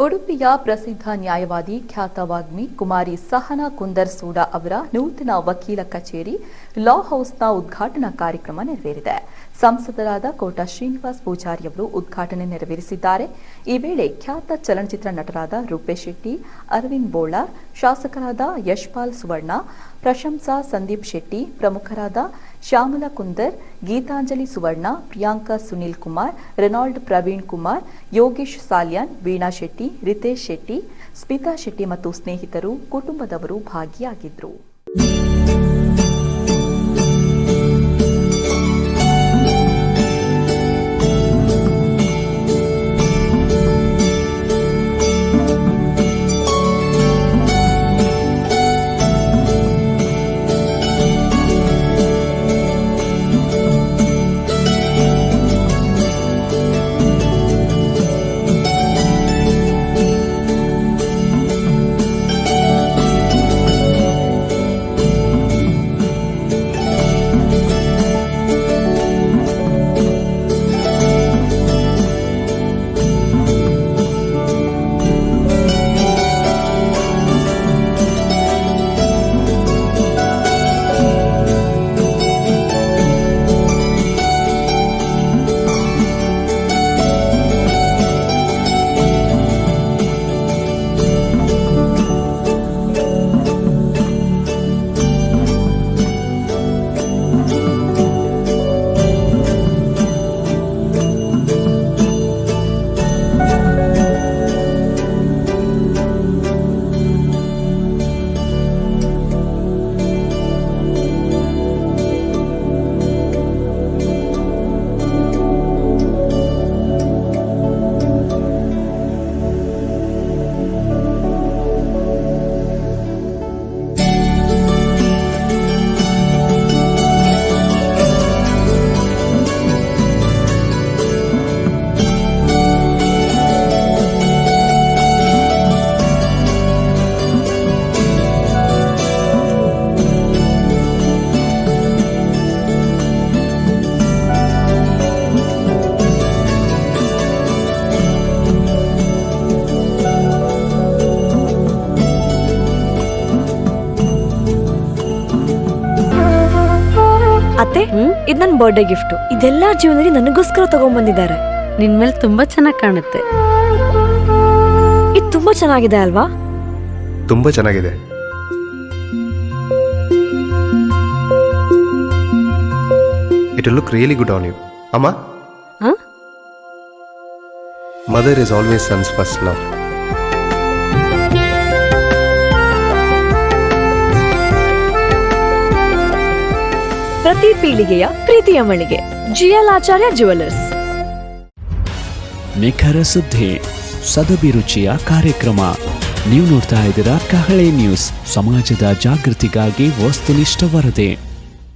ಉಡುಪಿಯ ಪ್ರಸಿದ್ಧ ನ್ಯಾಯವಾದಿ ಖ್ಯಾತ ವಾಗ್ಮಿ ಕುಮಾರಿ ಸಹನಾ ಕುಂದರ್ ಸೂಡಾ ಅವರ ನೂತನ ವಕೀಲ ಕಚೇರಿ ಲಾ ಹೌಸ್ನ ಉದ್ಘಾಟನಾ ಕಾರ್ಯಕ್ರಮ ನೆರವೇರಿದೆ. ಸಂಸದರಾದ ಕೋಟ ಶ್ರೀನಿವಾಸ್ ಪೂಜಾರಿ ಅವರು ಉದ್ಘಾಟನೆ ನೆರವೇರಿಸಿದ್ದಾರೆ. ಈ ವೇಳೆ ಖ್ಯಾತ ಚಲನಚಿತ್ರ ನಟರಾದ ರೂಪೇಶ್ ಶೆಟ್ಟಿ, ಅರವಿಂದ್ ಬೋಳಾರ್, ಶಾಸಕರಾದ ಯಶ್ಪಾಲ್ ಸುವರ್ಣ, ಪ್ರಶಂಸಾ ಸಂದೀಪ್ ಶೆಟ್ಟಿ, ಪ್ರಮುಖರಾದ ಶ್ಯಾಮಲಾ ಕುಂದರ್, ಗೀತಾಂಜಲಿ ಸುವರ್ಣ, ಪ್ರಿಯಾಂಕಾ ಸುನೀಲ್ ಕುಮಾರ್, ರೆನಾಲ್ಡ್ ಪ್ರವೀಣ್ ಕುಮಾರ್, ಯೋಗೇಶ್ ಸಾಲ್ಯಾನ್, ವೀಣಾ ಶೆಟ್ಟಿ, ರಿತೇಶ್ ಶೆಟ್ಟಿ, ಸ್ಮಿತಾ ಶೆಟ್ಟಿ ಮತ್ತು ಸ್ನೇಹಿತರು, ಕುಟುಂಬದವರು ಭಾಗಿಯಾಗಿದ್ದರು. ಅತ್ತೆ, ಇದು ನನ್ನ ಬರ್ಡೇ ಗಿಫ್ಟ್. ಇದೆಲ್ಲ ಜೀವನದಲ್ಲಿ ನನಗೋಸ್ಕರ ತಗೊಂಡ್ಬಂದಿದ್ದಾರೆ. ನಿನ್ ಮೇಲೆ ತುಂಬಾ ಚೆನ್ನಾಗಿ ಕಾಣುತ್ತೆ. ಇದು ತುಂಬಾ ಚೆನ್ನಾಗಿದೆ ಅಲ್ವಾ? ತುಂಬಾ ಚೆನ್ನಾಗಿದೆ. It will look really good on you. Amma? Huh? Mother is always son's first love. ಪ್ರತಿ ಪೀಳಿಗೆಯ ಪ್ರೀತಿಯ ಮಳಿಗೆ ಜಿಎಲ್ ಆಚಾರ್ಯ ಜ್ಯುವೆಲರ್ಸ್. ನಿಖರ ಸುದ್ದಿ, ಸದಭಿರುಚಿಯ ಕಾರ್ಯಕ್ರಮ. ನೀವು ನೋಡ್ತಾ ಇದ್ದೀರಾ ಕಹಳೆ ನ್ಯೂಸ್, ಸಮಾಜದ ಜಾಗೃತಿಗಾಗಿ ವಸ್ತುನಿಷ್ಠ ವರದಿ.